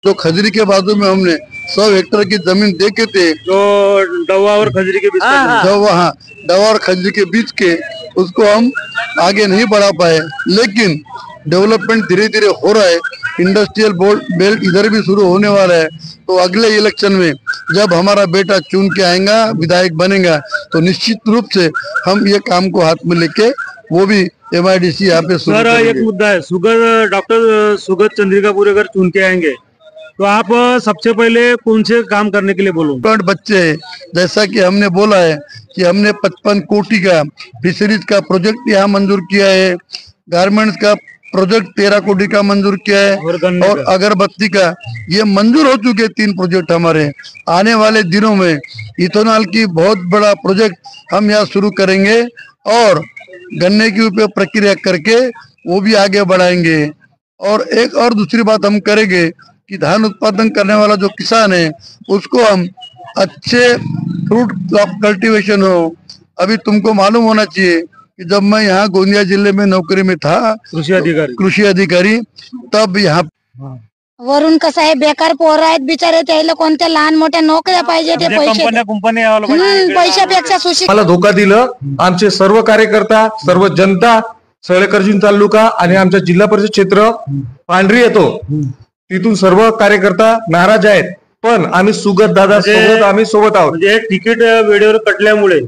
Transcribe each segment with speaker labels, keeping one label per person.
Speaker 1: जो खजरी के बाजू में हमने 100 हेक्टेयर की जमीन देखे थे,
Speaker 2: जो डवा और खजरी के बीच
Speaker 1: डवा और खजरी के बीच के, उसको हम आगे नहीं बढ़ा पाए। लेकिन डेवलपमेंट धीरे धीरे हो रहा है, इंडस्ट्रियल बेल्ट इधर भी शुरू होने वाला है। तो अगले इलेक्शन में जब हमारा बेटा चुन के आएगा, विधायक बनेगा, तो निश्चित रूप से हम ये काम को हाथ में लेके वो भी MIDC यहाँ पे शुरू करेंगे।
Speaker 2: एक मुद्दा है, डॉक्टर सुगत चंद्रिकापुरी अगर चुन के आएंगे तो आप सबसे पहले कौन से काम करने के लिए बोलूं?
Speaker 1: बच्चे हैं, जैसा कि हमने बोला है कि हमने 55 कोटी का फिशरीज का प्रोजेक्ट यहाँ मंजूर किया है, गारमेंट्स का प्रोजेक्ट 13 कोटी का मंजूर किया है, और अगरबत्ती का ये मंजूर हो चुके 3 प्रोजेक्ट हमारे। आने वाले दिनों में इथेनॉल की बहुत बड़ा प्रोजेक्ट हम यहाँ शुरू करेंगे और गन्ने की उपयोग प्रक्रिया करके वो भी आगे बढ़ाएंगे। और एक और दूसरी बात हम करेंगे कि धान उत्पादन करने वाला जो किसान है उसको हम अच्छे फ्रूट कल्टीवेशन हो। अभी तुमको मालूम होना चाहिए कि जब मैं यहाँ गोंदिया जिले में नौकरी में था, कृषी अधिकारी, तब यहाँ
Speaker 3: वरून कसं आहे, बेकार पोरं आहेत बिचारे, त्याला कोणत्या लहान मोठ्या नोकऱ्या पाहिजे, ते पैशापेक्षा सुशिक्षित
Speaker 4: मला धोका दिलं। आमचे सर्व कार्यकर्ता, सर्व जनता, सळेकरजी तालुका आणि आमच्या जिल्हा परिषद क्षेत्र पांढरी येतो, तिथून सर्व कार्यकर्ता नाराज आहेत। पण आम्ही सुगत दादा सोबत आम्ही सोबत आहोत।
Speaker 2: म्हणजे तिकीट वेळेवर कटल्यामुळे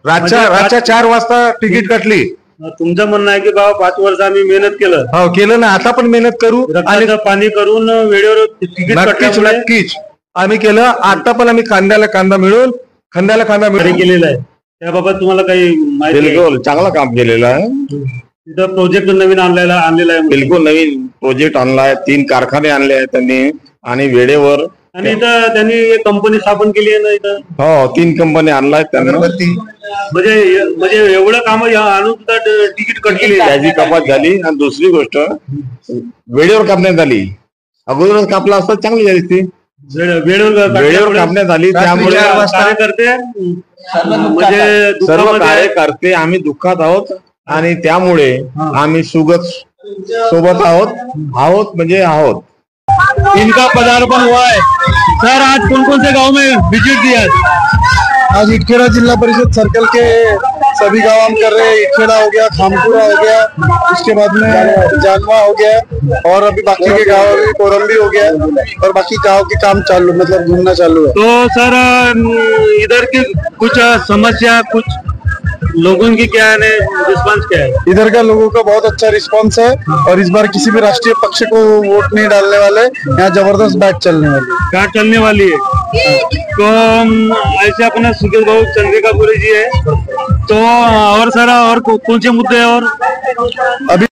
Speaker 4: रातच्या 4 वाजता तिकीट कटली।
Speaker 2: तुमचं म्हणणं आहे की बाबा 5 वर्ष आम्ही मेहनत केलं
Speaker 4: ना, आता पण मेहनत करू
Speaker 2: आणि पाणी करून वेळेवर तिकीट
Speaker 4: नक्कीच आम्ही केलं। आता पण आम्ही खांद्याला खांदा मिळून
Speaker 2: केलेला आहे। त्याबाबत तुम्हाला काही माहिती?
Speaker 5: बिलकुल चांगलं काम केलेलं आहे।
Speaker 2: तिथं प्रोजेक्ट नवीन आणलेला आहे,
Speaker 5: बिलकुल नवीन प्रोजेक्ट आणलाय, 3 कारखाने आणले आहेत त्यांनी आणि वेळेवर,
Speaker 2: आणि इथं त्यांनी एक कंपनी स्थापन केली आहे ना इथं।
Speaker 5: हो, 3 कंपनी आणलाय त्यांनी।
Speaker 2: म्हणजे एवढं काम आणून सुद्धा तिकीट कट केली,
Speaker 5: त्याची कपात झाली। आणि दुसरी गोष्ट वेळेवर कापण्यात आली, अगोदरच कापला असता चांगली झाली ती, वेळेवर कापण्यात आली। त्यामुळे सर्व कार्यकर्ते आम्ही दुःखात आहोत आणि त्यामुळे आम्ही सुगत सोबत आहोत म्हणजे आहोत।
Speaker 2: इनका पदार्पण हुआ है। सर, आज कौन कौन से गांव में विजिट दिया?
Speaker 1: आज इटखेड़ा जिला परिषद सर्कल के सभी गांव हम कर रहे हैं। इटखेड़ा हो गया, खामपुरा हो गया, उसके बाद में जानवा हो गया, और अभी बाकी के गाँव अभी कोरंबी हो गया, और बाकी गाँव के काम चालू, मतलब घूमना चालू है।
Speaker 2: तो सर, इधर की कुछ समस्या, कुछ लोगों की क्या है, रिस्पांस क्या है?
Speaker 1: इधर का लोगों का बहुत अच्छा रिस्पांस है, और इस बार किसी भी राष्ट्रीय पक्ष को वोट नहीं डालने वाले, यहाँ जबरदस्त बैट चलने वाली है।
Speaker 2: तो ऐसे अपना सुगत भाऊ चंद्रिकापुरी जी है। तो और सारा और कौन से मुद्दे हैं? और
Speaker 1: अभी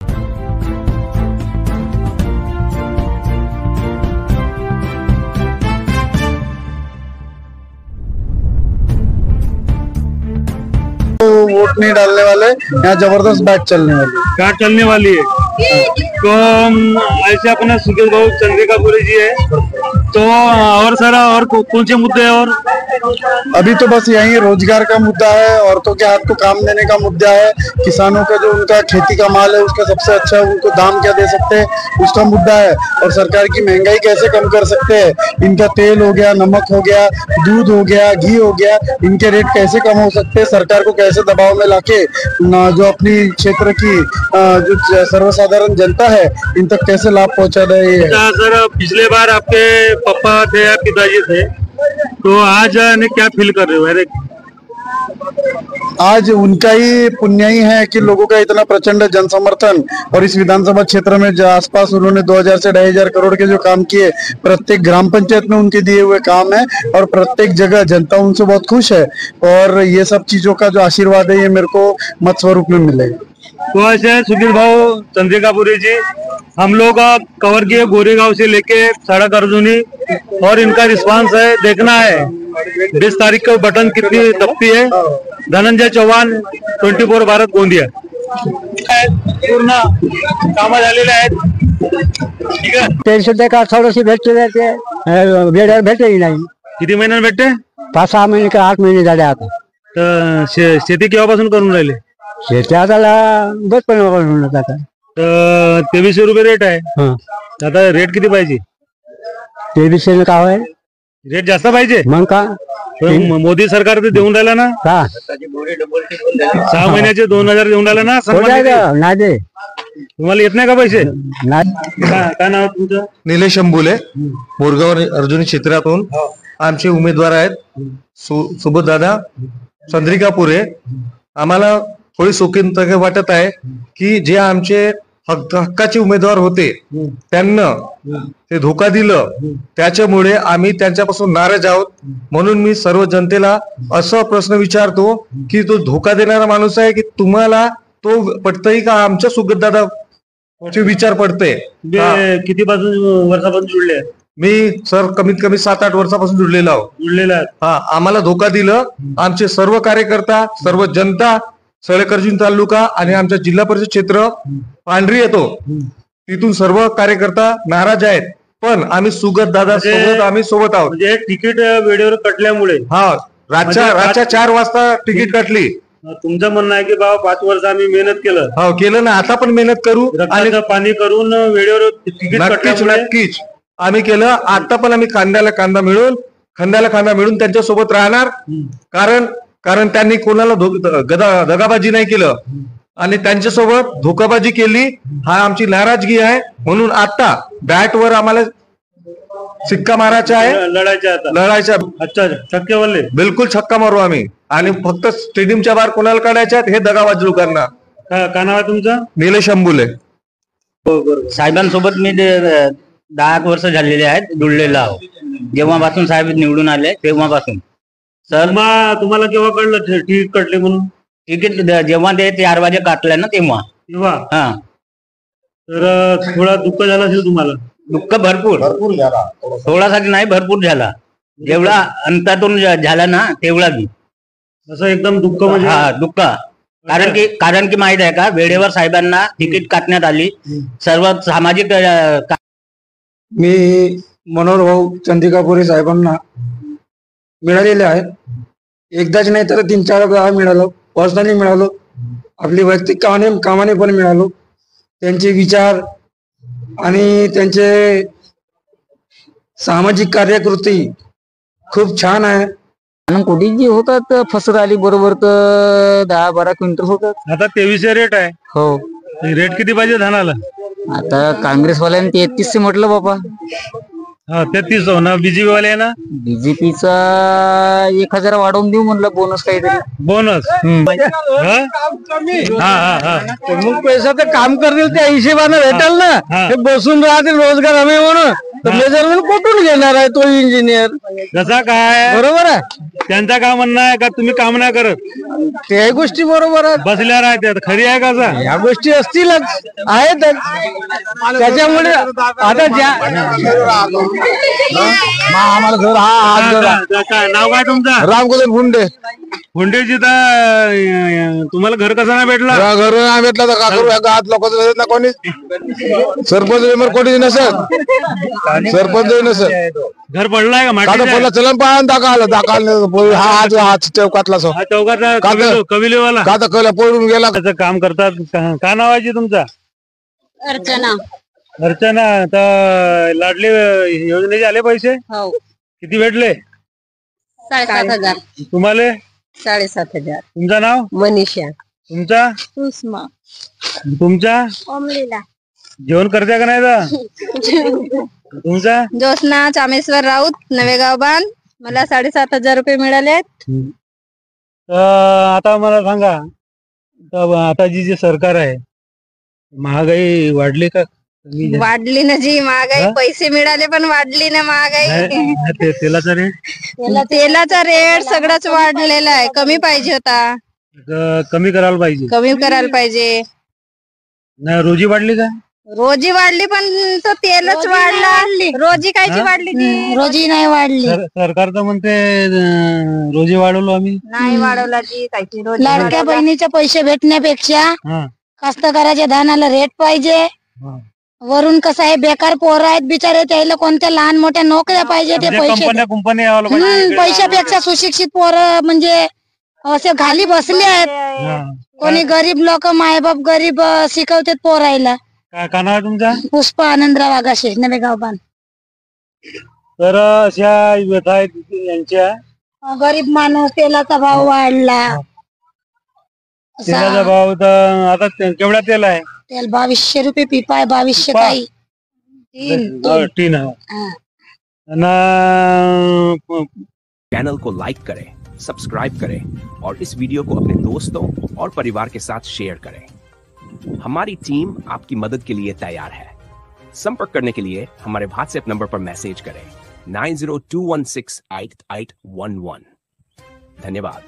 Speaker 1: वोट नहीं डालने वाले, यहाँ जबरदस्त बैट चलने वाली है।
Speaker 2: तो ऐसे अपना सुगत भाऊ चंद्रिकापुरी जी है। तो और सारा और कौन से मुद्दे हैं? और
Speaker 1: अभी तो बस यही रोजगार का मुद्दा है, औरतों के हाथ को काम देने का मुद्दा है, किसानों का जो उनका खेती का माल है उसका सबसे अच्छा उनको दाम क्या दे सकते हैं उसका मुद्दा है, और सरकार की महंगाई कैसे कम कर सकते हैं, इनका तेल हो गया, नमक हो गया, दूध हो गया, घी हो गया, इनके रेट कैसे कम हो सकते हैं, सरकार को कैसे दबाव में लाके जो अपनी क्षेत्र की जो सर्वसाधारण जनता है इन तक कैसे लाभ पहुंचा रहे हैं।
Speaker 2: सर, पिछले बार आपके पापा थे या पिताजी थे, तो आज ने क्या फील कर रहे हो? अरे
Speaker 1: आज उनका ही पुण्य ही है कि लोगों का इतना प्रचंड जनसमर्थन, और इस विधानसभा क्षेत्र में जो आसपास उन्होंने 2000 से 2500 करोड़ के जो काम किए, प्रत्येक ग्राम पंचायत में उनके दिए हुए काम है, और प्रत्येक जगह जनता उनसे बहुत खुश है, और ये सब चीजों का जो आशीर्वाद है ये मेरे को मत स्वरूप में मिलेगा।
Speaker 2: तो ऐसे सुगत भाऊ चंद्रिकापुरी जी हम लोग कवर किए गोरेगांव से लेके सड़क अर्जुनी, और इनका रिस्पांस है देखना है 20 तारीख को बटन कितनी दबती है। धनंजय चौहान, 24 भारत, गोंदिया। पूर्ण कामं झालेले आहेत, ठीक आहे।
Speaker 6: पेन्शन का थोडीशी भेटते, वेळेवर भेटली नाही।
Speaker 2: किती महिन्यात भेटते?
Speaker 6: 5-6 महिने का 8 महिने झाले आता।
Speaker 2: तर शेती केव्हापासून करून राहिले?
Speaker 6: शेती आता बचपणापासून आता
Speaker 2: 2300 रुपये रेट आहे। आता रेट किती पाहिजे?
Speaker 6: ते विषय काय आहे
Speaker 2: रेट जास्त पाहिजे
Speaker 6: मग का
Speaker 2: पण मोदी सरकार तर देऊन राहिला ना
Speaker 6: का
Speaker 2: 6 महिन्याचे 2000 देऊन राहिला ना सन्मान निधी.
Speaker 6: नाही दे
Speaker 2: तुम्हाला येत नाही का पैसे
Speaker 6: नाही
Speaker 2: काय नाव आहे तुमचं?
Speaker 4: निलेश अंबुले बोरगाव अर्जुनी क्षेत्रातून आमचे उमेदवार आहेत सुबोधदादा चंद्रिकापुरे. आम्हाला थोडी शोकीन वाटत आहे की जे आमचे हक्काचे उमेदवार होते त्यांना ते धोका दिलं, त्याच्यामुळे आम्ही त्यांच्यापासून नाराज आहोत. म्हणून मी सर्व जनतेला असा प्रश्न विचारतो की तो धोका देणारा माणूस आहे की तुम्हाला तो पटतंय का आमच्या सुगतदादा चे विचार पडते.
Speaker 2: किती वर्षापासून जुळले आहेत?
Speaker 4: मी सर कमीत कमी 7-8 वर्षापासून जुळलेलो आहोत.
Speaker 2: जुळलेला आहे.
Speaker 4: हा, आम्हाला धोका दिलं. आमचे सर्व कार्यकर्ता, सर्व जनता सळेकरंजी तालुका आणि आमच्या जिल्हा परिषद क्षेत्र पांढरी येतो तिथून सर्व कार्यकर्ता नाराज आहेत. पण आम्ही सुगत दादा सोबत आम्ही सोबत आहोत.
Speaker 2: म्हणजे तिकीट वेळेवर कटल्यामुळे
Speaker 4: हा, रातच्या 4 वाजता तिकीट कटली.
Speaker 2: तुमचं म्हणणं आहे की बाबा 5 वर्ष आम्ही मेहनत केलं,
Speaker 4: हो केलं ना, आता पण मेहनत करू आणि
Speaker 2: रक्ताचं पाणी करून वेळेवर तिकीट कटल्यामुळे
Speaker 4: नक्कीच आम्ही केलं. आता पण आम्ही खांद्याला खांदा मिळून त्यांच्यासोबत राहणार. कारण त्यांनी कोणाला दगाबाजी नाही केलं आणि त्यांच्यासोबत धोकाबाजी केली. हा आमची नाराजगी आहे. म्हणून आता बॅटवर आम्हाला सिक्का मारायचा आहे, लढायचा.
Speaker 2: अच्छा, छक्के वाले
Speaker 4: बिलकुल छक्का मारू आम्ही. आणि फक्त स्टेडियमच्या बाहेर कोणाला काढायच्या हे दगाबाजी लोकांना.
Speaker 2: काय नाव आहे तुमचं?
Speaker 4: निलेश अंबुले.
Speaker 7: साहेबांसोबत मी 10 वर्ष झालेले आहेत, जुळलेलो आहो. जेव्हापासून साहेब निवडून आले तेव्हापासून. सर
Speaker 2: तुम्हाला केव्हा कळलं तिकीट कटले म्हणून?
Speaker 7: तिकीट जेव्हा ते 4 वाजे काटलं ना तेव्हा. हा,
Speaker 2: तर थोडा दुःख झाला असेल तुम्हाला?
Speaker 7: दुःख भरपूर झाला, थोडासाठी नाही भरपूर झाला. जेवढा अंतातून झाला ना तेवढा बी
Speaker 2: असं एकदम दुःख म्हणजे?
Speaker 7: हा, दुःख. कारण की माहित आहे का, वेळेवर साहेबांना तिकीट काटण्यात आली. सर्व सामाजिक
Speaker 8: मी मनोहर भाऊ चंद्रिकापुरे साहेबांना मिळालेले आहेत. एकदाच नाही तर 3-4 वेळा मिळालो, पर्सनली मिळालो, आपली वैयक्तिक कामाने पण मिळालो. त्यांचे विचार आणि त्यांचे सामाजिक कार्यकृती खूप छान आहे.
Speaker 6: कोटी जी होतात फसर आली बरोबर तर 10-12 क्विंटल होतात.
Speaker 2: आता 2300 रेट आहे.
Speaker 6: हो,
Speaker 2: रेट किती पाहिजे धानाला?
Speaker 6: आता काँग्रेसवाल्यांनी 3300 म्हटलं बाबा.
Speaker 2: हा, 3300 ना. बीजेपी वाले आहे ना,
Speaker 6: बीजेपीचा 1000 वाढवून देऊ म्हणलं, बोनस काहीतरी.
Speaker 2: बोनस?
Speaker 8: मग पैसा तर काम करतील त्या हिशेबाने भेटेल ना. ते बसून राहतील रोजगार हमी म्हणून, तर मेजरमेंट कुठून घेणार आहे तो इंजिनियर?
Speaker 2: कसा काय?
Speaker 8: बरोबर आहे,
Speaker 2: त्यांचा काय म्हणणं आहे का तुम्ही काम नाही करत?
Speaker 8: ते गोष्टी बरोबर आहेत.
Speaker 2: बसल्या राहतात, खरी आहे का?
Speaker 8: या गोष्टी असतीलच, आहेतच. त्याच्यामुळे आता आम्हाला घर
Speaker 2: काय नाव काय तुमचं?
Speaker 8: रामगोदन फुंडे.
Speaker 2: हुंडेची तर तुम्हाला घर कसा नाही भेटला?
Speaker 8: घर नाही भेटला तर का करू? गावात लोक ना कोणी सरपंच मेंबर कोणी नसत, सरपंच नसत.
Speaker 2: घर पडलाय का? माटी
Speaker 8: पडला चलन पाहा दाखल हा चौकातला
Speaker 2: चौकातला कविलेवाला
Speaker 8: का तर कळलं पळून गेला.
Speaker 2: त्याचं काम करतात. काय नाव आहे तुमचा?
Speaker 3: अर्चना.
Speaker 2: अर्चना, तर लाडली योजनेचे आले पैसे?
Speaker 3: हो,
Speaker 2: किती भेटले?
Speaker 3: 7,500.
Speaker 2: तुम्हाला?
Speaker 3: 7,500.
Speaker 2: तुमचं नाव?
Speaker 3: मनीषा.
Speaker 2: तुमचा?
Speaker 3: सुषमा.
Speaker 2: तुमचा?
Speaker 3: ओमलीला.
Speaker 2: जेवण करते का नाही तर? तुमचा?
Speaker 3: ज्योत्ना चामेश्वर राऊत, नवेगाव बांध. मला 7,500 रुपये मिळाले.
Speaker 2: आता मला सांगा, आता जी सरकार आहे, महागाई वाढली का?
Speaker 3: वाढली ना जी महागाई. पैसे मिळाले पण वाढली ना महागाई.
Speaker 2: तेलाचा रेट?
Speaker 3: तेलाचा रेट सगळंच वाढलेला आहे. कमी पाहिजे होता.
Speaker 2: कमी करायला पाहिजे.
Speaker 3: कमी करायला पाहिजे.
Speaker 2: नाही, रोजी वाढली का?
Speaker 3: रोजी वाढली पण तो तेलच वाढला. रोजी कायची वाढली ती? रोजी नाही वाढली.
Speaker 2: सरकार तर म्हणते रोजी वाढवलो आम्ही.
Speaker 3: नाही वाढवला जी कायची. लाडक्या बहिणीचे पैसे भेटण्यापेक्षा कास्तकाराच्या धानाला रेट पाहिजे. वरून कसं आहे, बेकार पोरं आहेत बिचारे, त्याला कोणत्या लहान मोठ्या नोकऱ्या पाहिजे. ते पैसे पैशापेक्षा सुशिक्षित पोरं म्हणजे असे खाली बसले आहेत. कोणी गरीब लोक, मायबाप गरीब शिकवतात पोरायला.
Speaker 2: काय नाव आहे तुमचा?
Speaker 3: पुष्पा आनंदराव आगाशे, नवेगाव बांध.
Speaker 2: तर अशा व्यथा आहेत यांच्या.
Speaker 3: गरीब माणूस, तेलाचा भाव वाढला.
Speaker 2: तेलाचा भाव तर आता केवढा तेल आहे?
Speaker 3: तेल 2200 रुपये पिपा आहे. 2200 काही
Speaker 2: टीन है.
Speaker 9: चैनल को लाइक करें, सब्सक्राइब करें और इस वीडियो को अपने दोस्तों और परिवार के साथ शेयर करें। हमारी टीम आपकी मदद के लिए तैयार है। संपर्क करने के लिए हमारे व्हाट्सएप नंबर पर मैसेज करें 9021688811। धन्यवाद।